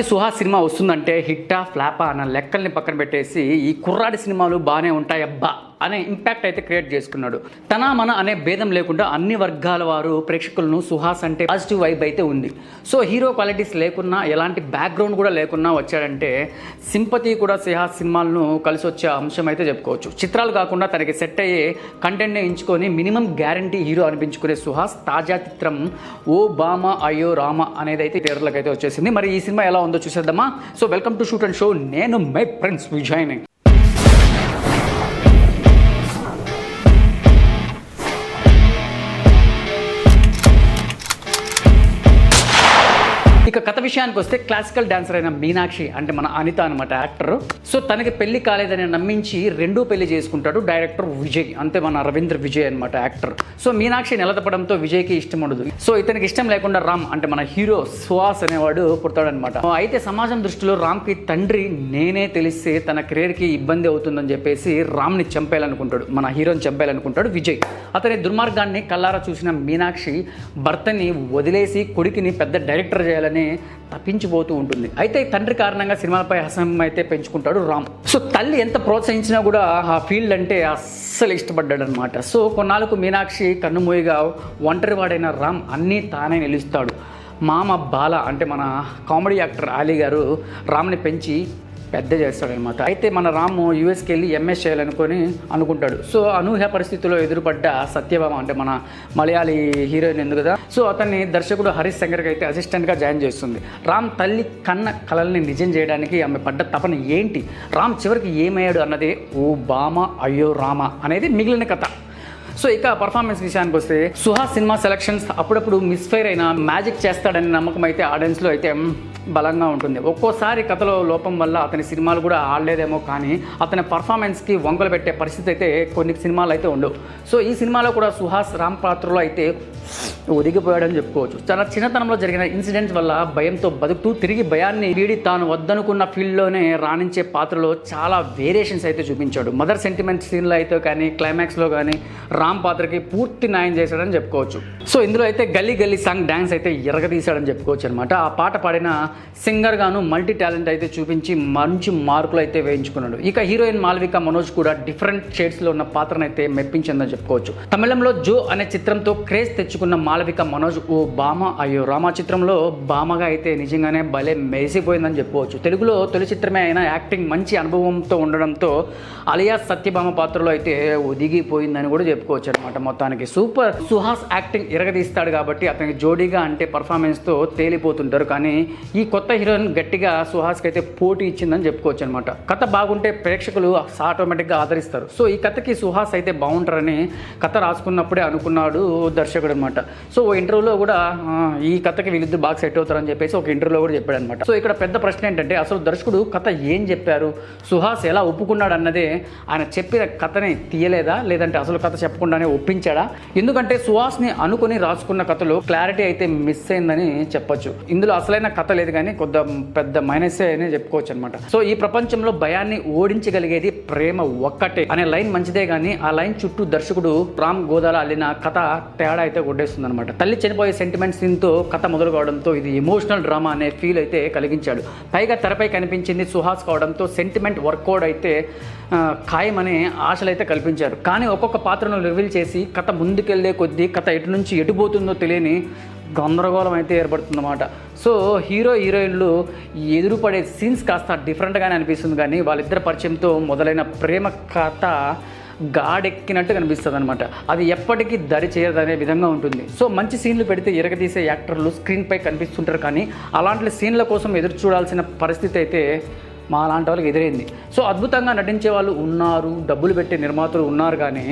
Suhas cinema వస్తుందంటే హిట్టా ఫ్లాపా అన్న లెక్కల్ని పక్కన పెట్టేసి ఈ కుర్రాడి సినిమాలు బాగానే ఉంటాయి అబ్బా అనే ఇంపాక్ట్ అయితే క్రియేట్ చేసుకున్నాడు. తన మన అనే భేదం లేకుండా అన్ని వర్గాల వారు ప్రేక్షకులను సుహాస్ అంటే పాజిటివ్ వైబ్ అయితే ఉంది. సో హీరో క్వాలిటీస్ లేకున్నా, ఎలాంటి బ్యాక్గ్రౌండ్ కూడా లేకున్నా వచ్చాడంటే సింపతి కూడా సుహాస్ సినిమాలను కలిసి వచ్చే అంశం అయితే చెప్పుకోవచ్చు. చిత్రాలు కాకుండా తనకి సెట్ అయ్యే కంటెంట్ని ఎంచుకొని మినిమం గ్యారంటీ హీరో అనిపించుకునే సుహాస్ తాజా చిత్రం ఓ బామ అయ్యో రామ అనేది అయితే థియేటర్లకు అయితే వచ్చేసింది. మరి ఈ సినిమా ఎలా ఉందో చూసేద్దామా. So welcome to shoot and show. నేను మై ఫ్రెండ్స్ విజయ్ని. ఇక కథ విషయానికి వస్తే క్లాసికల్ డాన్సర్ అయిన మీనాక్షి అంటే మన అనిత అనమాట యాక్టర్. సో తనకి పెళ్లి కాలేదని నమ్మించి రెండో పెళ్లి చేసుకుంటాడు డైరెక్టర్ విజయ్, అంతే మన రవీంద్ర విజయ్ అనమాట యాక్టర్. సో మీనాక్షి నిలదపడంతో విజయ్కి ఇష్టం ఉండదు. సో ఇతనికి ఇష్టం లేకుండా రామ్ అంటే మన హీరో సుహాస్ అనేవాడు పుడతాడనమాట. అయితే సమాజం దృష్టిలో రామ్కి తండ్రి నేనే తెలిస్తే తన కెరీర్కి ఇబ్బంది అవుతుందని చెప్పేసి రామ్ని చంపేయాలనుకుంటాడు, మన హీరోని చంపేయాలనుకుంటాడు విజయ్. అతని దుర్మార్గాన్ని కల్లారా చూసిన మీనాక్షి భర్తని వదిలేసి కొడుకుని పెద్ద డైరెక్టర్ చేయాలని తప్పించిపోతూ ఉంటుంది. అయితే తండ్రి కారణంగా సినిమాలపై అసహ్యం అయితే పెంచుకుంటాడు రామ్. సో తల్లి ఎంత ప్రోత్సహించినా కూడా ఆ ఫీల్డ్ అంటే అస్సలు ఇష్టపడ్డాడు అనమాట. సో కొన్నాళ్ళకు మీనాక్షి కన్నుమూయగా ఒంటరివాడైన రామ్ అన్నీ తానే నిలుస్తాడు. మామ బాల అంటే మన కామెడీ యాక్టర్ ఆలీ గారు రామ్ని పెంచి పెద్ద చేస్తాడనమాట. అయితే మన రాము యూఎస్కి వెళ్ళి ఎంఎస్ చేయాలనుకొని అనుకుంటాడు. సో అనూహ్య పరిస్థితుల్లో ఎదురుపడ్డ సత్యభామ అంటే మన మలయాళీ హీరోయిన్ ఉంది కదా, సో అతన్ని దర్శకుడు హరీష్ శంకర్కి అయితే అసిస్టెంట్గా జాయిన్ చేస్తుంది. రామ్ తల్లి కన్న కలల్ని నిజం చేయడానికి ఆమె పడ్డ తపన ఏంటి, రామ్ చివరికి ఏమయ్యాడు అన్నదే ఓ బామ అయ్యో రామ అనేది మిగిలిన కథ. సో ఇక పర్ఫార్మెన్స్ విషయానికి వస్తే సుహాస్ సినిమా సెలక్షన్స్ అప్పుడప్పుడు మిస్ఫైర్ అయినా మ్యాజిక్ చేస్తాడనే నమ్మకం అయితే ఆడియన్స్లో అయితే బలంగా ఉంటుంది. ఒక్కోసారి కథలో లోపం వల్ల అతని సినిమాలు కూడా ఆడలేదేమో, కానీ అతని పర్ఫార్మెన్స్కి వంకలు పెట్టే పరిస్థితి అయితే కొన్ని సినిమాలు అయితే ఉండవు. సో ఈ సినిమాలో కూడా సుహాస్ రామ్ పాత్రలో అయితే ఒదిగిపోయాడని చెప్పుకోవచ్చు. చాలా చిన్నతనంలో జరిగిన ఇన్సిడెంట్స్ వల్ల భయంతో బతుకుతూ తిరిగి భయాన్ని వీడి తాను వద్దనుకున్న ఫీల్డ్లోనే రాణించే పాత్రలో చాలా వేరియేషన్స్ అయితే చూపించాడు. మదర్ సెంటిమెంట్ సీన్లో అయితే కానీ క్లైమాక్స్లో కానీ రామ్ పాత్రకి పూర్తి న్యాయం చేశాడని చెప్పుకోవచ్చు. సో ఇందులో అయితే గల్లీ గల్లీ సాంగ్ డ్యాన్స్ అయితే ఎరగదీశాడని చెప్పుకోవచ్చు అనమాట. ఆ పాట పాడిన సింగర్ గాను మల్టీ టాలెంట్ అయితే చూపించి మంచి మార్కులు అయితే వేయించుకున్నాడు. ఇక హీరోయిన్ మాల్విక మనోజ్ కూడా డిఫరెంట్ షేడ్స్లో ఉన్న పాత్రను అయితే మెప్పించిందని చెప్పుకోవచ్చు. తమిళంలో జో అనే చిత్రంతో క్రేజ్ తెచ్చుకున్న మాలవిక మనోజ్ ఓ బామ అయ్యో రామ చిత్రంలో బామగా అయితే నిజంగానే భలే మెరిసిపోయిందని చెప్పుకోవచ్చు. తెలుగులో తొలి చిత్రమే అయినా యాక్టింగ్ మంచి అనుభవంతో ఉండడంతో అలియాస్ సత్యభామ పాత్రలో అయితే ఒదిగిపోయిందని కూడా చెప్పుకోవచ్చు అనమాట. మొత్తానికి సూపర్. సుహాస్ యాక్టింగ్ ఎరగదీస్తాడు కాబట్టి అతనికి జోడీగా అంటే పర్ఫార్మెన్స్తో తేలిపోతుంటారు. కానీ ఈ కొత్త హీరోయిన్ గట్టిగా సుహాస్కి అయితే పోటీ ఇచ్చిందని చెప్పుకోవచ్చు అనమాట. కథ బాగుంటే ప్రేక్షకులు ఆటోమేటిక్గా ఆదరిస్తారు. సో ఈ కథకి సుహాస్ అయితే బాగుంటారని కథ రాసుకున్నప్పుడే అనుకున్నాడు దర్శకుడు అనమాట. సో ఓ ఇంటర్వ్యూలో కూడా ఈ కథకి వీళ్ళిద్దరు బాగా సెట్ అవుతారని చెప్పేసి ఒక ఇంటర్వ్యూలో కూడా చెప్పాడు అనమాట. సో ఇక్కడ పెద్ద ప్రశ్న ఏంటంటే అసలు దర్శకుడు కథ ఏం చెప్పారు, సుహాస్ ఎలా ఒప్పుకున్నాడు అన్నదే. ఆయన చెప్పిన కథని తీయలేదా, లేదంటే అసలు కథ చెప్పకుండానే ఒప్పించాడా? ఎందుకంటే సుహాస్ని అనుకుని రాసుకున్న కథలో క్లారిటీ అయితే మిస్ అయిందని చెప్పొచ్చు. ఇందులో అసలైన కథ లేదు కానీ కొద్ది పెద్ద మైనస్ అని చెప్పుకోవచ్చు అనమాట. సో ఈ ప్రపంచంలో భయాన్ని ఓడించగలిగేది ప్రేమ ఒక్కటే అనే లైన్ మంచిదే కానీ ఆ లైన్ చుట్టూ దర్శకుడు రామ్ గోదాల అల్లిన కథ తేడా అయితే కొట్టేస్తుంది అనమాట. తల్లి చనిపోయే సెంటిమెంట్ సీన్తో కథ మొదలు కావడంతో ఇది ఎమోషనల్ డ్రామా అనే ఫీల్ అయితే కలిగించాడు. పైగా తెరపై కనిపించింది సుహాస్ కావడంతో సెంటిమెంట్ వర్కౌట్ అయితే ఖాయమనే ఆశలు అయితే కల్పించారు. కానీ ఒక్కొక్క పాత్రను రివీల్ చేసి కథ ముందుకెళ్లే కొద్దీ కథ ఎటు నుంచి ఎటుపోతుందో తెలియని గందరగోళం అయితే ఏర్పడుతుందన్నమాట. సో హీరో హీరోయిన్లు ఎదురుపడే సీన్స్ కాస్త డిఫరెంట్గానే అనిపిస్తుంది, కానీ వాళ్ళిద్దరి పరిచయంతో మొదలైన ప్రేమ కథ గాడెక్కినట్టు కనిపిస్తుంది అనమాట. అది ఎప్పటికీ దరి చేయదనే విధంగా ఉంటుంది. సో మంచి సీన్లు పెడితే ఎరగదీసే యాక్టర్లు స్క్రీన్పై కనిపిస్తుంటారు, కానీ అలాంటి సీన్ల కోసం ఎదురు చూడాల్సిన పరిస్థితి అయితే మా లాంటి వాళ్ళకి ఎదురైంది. సో అద్భుతంగా నటించే వాళ్ళు ఉన్నారు, డబ్బులు పెట్టే నిర్మాతలు ఉన్నారు, కానీ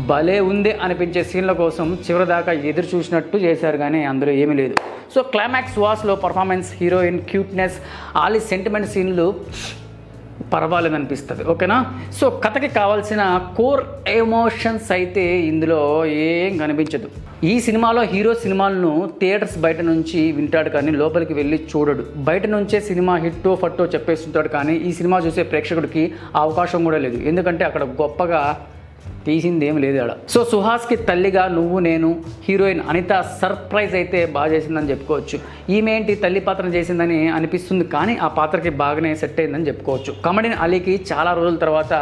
భలే ఉంది అనిపించే సీన్ల కోసం చివరిదాకా ఎదురు చూసినట్టు చేశారు, కానీ అందులో ఏమీ లేదు. సో క్లైమాక్స్ వాస్లో performance, heroine cuteness, Ali sentiment సీన్లు పర్వాలేదనిపిస్తుంది. ఓకేనా. సో కథకి కావాల్సిన కోర్ ఎమోషన్స్ అయితే ఇందులో ఏం కనిపించదు. ఈ సినిమాలో హీరో సినిమాలను థియేటర్స్ బయట నుంచి వింటాడు కానీ లోపలికి వెళ్ళి చూడడు. బయట నుంచే సినిమా హిట్టో ఫట్టో చెప్పేస్తుంటాడు, కానీ ఈ సినిమా చూసే ప్రేక్షకుడికి అవకాశం కూడా లేదు. ఎందుకంటే అక్కడ గొప్పగా తీసింది ఏం లేదు ఆడ. సో సుహాస్కి తల్లిగా నువ్వు నేను హీరోయిన్ అనిత సర్ప్రైజ్ అయితే బాగా చేసిందని చెప్పుకోవచ్చు. ఈమె ఏంటి తల్లి పాత్ర చేసిందని అనిపిస్తుంది, కానీ ఆ పాత్రకి బాగానే సెట్ అయిందని చెప్పుకోవచ్చు. కమెడియన్ అలీకి చాలా రోజుల తర్వాత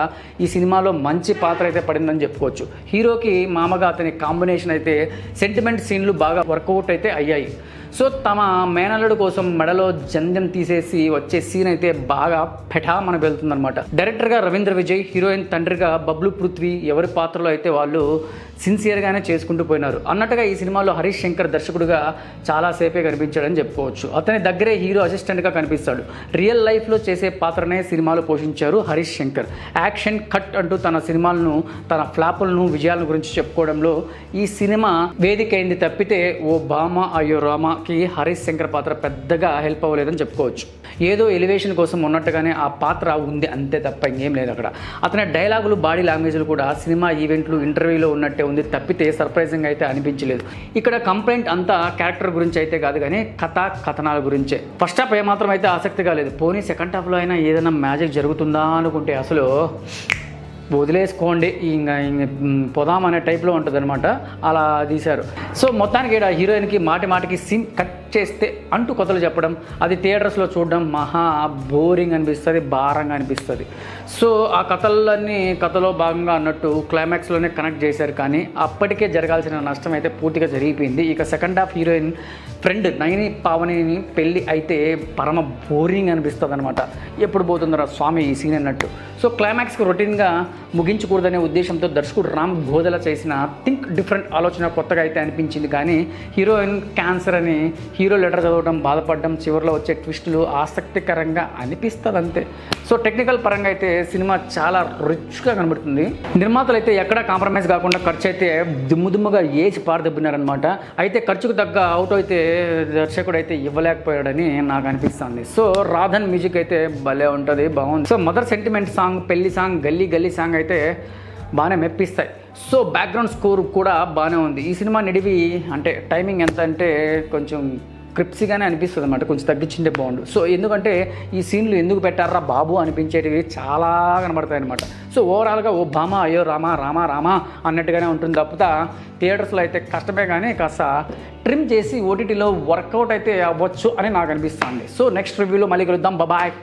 ఈ సినిమాలో మంచి పాత్ర అయితే పడిందని చెప్పుకోవచ్చు. హీరోకి మామగా అతని కాంబినేషన్ అయితే సెంటిమెంట్ సీన్లు బాగా వర్కౌట్ అయితే అయ్యాయి. సో తమ మేనల్లుడు కోసం మెడలో జంధ్యం తీసేసి వచ్చే సీన్ అయితే బాగా పెఠామని వెళ్తుందనమాట. డైరెక్టర్గా రవీంద్ర విజయ్, హీరోయిన్ తండ్రిగా బబ్లు పృథ్వీ ఎవరి పాత్రలో అయితే వాళ్ళు సిన్సియర్గానే చేసుకుంటూ పోయినారు. అన్నట్టుగా ఈ సినిమాలో హరీష్ శంకర్ దర్శకుడిగా చాలాసేపే కనిపించాడని చెప్పుకోవచ్చు. అతని దగ్గరే హీరో అసిస్టెంట్గా కనిపిస్తాడు. రియల్ లైఫ్లో చేసే పాత్రనే సినిమాలో పోషించారు హరీష్ శంకర్. యాక్షన్ కట్ అంటూ తన సినిమాలను, తన ఫ్లాపులను, విజయాల గురించి చెప్పుకోవడంలో ఈ సినిమా వేదిక అయింది తప్పితే ఓ బామ అయ్యో రామకి హరీష్ శంకర్ పాత్ర పెద్దగా హెల్ప్ అవ్వలేదని చెప్పుకోవచ్చు. ఏదో ఎలివేషన్ కోసం ఉన్నట్టుగానే ఆ పాత్ర ఉంది, అంతే తప్ప ఇంకేం లేదు అక్కడ. అతని డైలాగులు, బాడీ లాంగ్వేజ్లు కూడా సినిమా ఈవెంట్లు, ఇంటర్వ్యూలో ఉన్నట్టే ఉంది తప్పితే సర్ప్రైజింగ్ అయితే అనిపించలేదు. ఇక్కడ కంప్లైంట్ అంతా క్యారెక్టర్ గురించి అయితే కాదు, కానీ కథనాల గురించే. ఫస్ట్ హాఫ్ ఏమాత్రం అయితే ఆసక్తిగా లేదు. పోనీ సెకండ్ హాఫ్లో అయినా ఏదైనా మ్యాజిక్ జరుగుతుందా అనుకుంటే అసలు వదిలేసుకోండి, ఇంకా పొదాం అనే టైప్లో ఉంటుంది అనమాట. అలా తీశారు. సో మొత్తానికి ఇక్కడ హీరోయిన్కి మాటికి సీన్ కట్ చేస్తే అంటూ కథలు చెప్పడం, అది థియేటర్స్లో చూడడం మహా బోరింగ్ అనిపిస్తుంది, భారంగా అనిపిస్తుంది. సో ఆ కథలో భాగంగా అన్నట్టు క్లైమాక్స్లోనే కనెక్ట్ చేశారు, కానీ అప్పటికే జరగాల్సిన నష్టం అయితే పూర్తిగా జరిగిపోయింది. ఇక second half heroine friend Nayani పావనిని పెళ్ళి అయితే పరమ బోరింగ్ అనిపిస్తుంది అనమాట. ఎప్పుడు పోతుందరా స్వామి ఈ సీన్ అన్నట్టు. సో క్లైమాక్స్కి రొటీన్గా ముగించకూడదనే ఉద్దేశంతో దర్శకుడు రామ్ గోదల చేసిన థింక్ డిఫరెంట్ ఆలోచన కొత్తగా అయితే అనిపించింది. కానీ హీరోయిన్ క్యాన్సర్ అని హీరో లెటర్ చదవడం, బాధపడడం, చివరిలో వచ్చే ట్విస్టులు ఆసక్తికరంగా అనిపిస్తుంది అంతే. సో టెక్నికల్ పరంగా అయితే సినిమా చాలా రిచ్గా కనబడుతుంది. నిర్మాతలు అయితే ఎక్కడా కాంప్రమైజ్ కాకుండా ఖర్చు అయితే దుమ్ముగా ఏసి పారదెబ్బినారనమాట. అయితే ఖర్చుకు తగ్గ అవుట్ అయితే దర్శకుడు అయితే ఇవ్వలేకపోయాడని నాకు అనిపిస్తుంది. సో రాధన్ మ్యూజిక్ అయితే భలే ఉంటుంది, బాగుంది. సో మదర్ సెంటిమెంట్ సాంగ్, పెళ్లి సాంగ్, గల్లీ సాంగ్ అయితే బాగానే మెప్పిస్తాయి. సో బ్యాక్గ్రౌండ్ స్కోర్ కూడా బాగానే ఉంది. ఈ సినిమా నిడివి అంటే టైమింగ్ ఎంత అంటే కొంచెం క్రిప్సీగానే అనిపిస్తుంది అనమాట, కొంచెం తగ్గించింటే బాగుండు. సో ఎందుకంటే ఈ సీన్లు ఎందుకు పెట్టారా బాబు అనిపించేటివి చాలా కనబడతాయి అనమాట. సో ఓవరాల్గా ఓ భామ అయ్యో రామా అన్నట్టుగానే ఉంటుంది తప్ప థియేటర్స్లో అయితే కష్టమే, కానీ కాస్త ట్రిమ్ చేసి ఓటీటీలో వర్కౌట్ అయితే అవ్వచ్చు అని నాకు అనిపిస్తుంది. సో నెక్స్ట్ రివ్యూలో మళ్ళీ కలుద్దాం. బాయ్.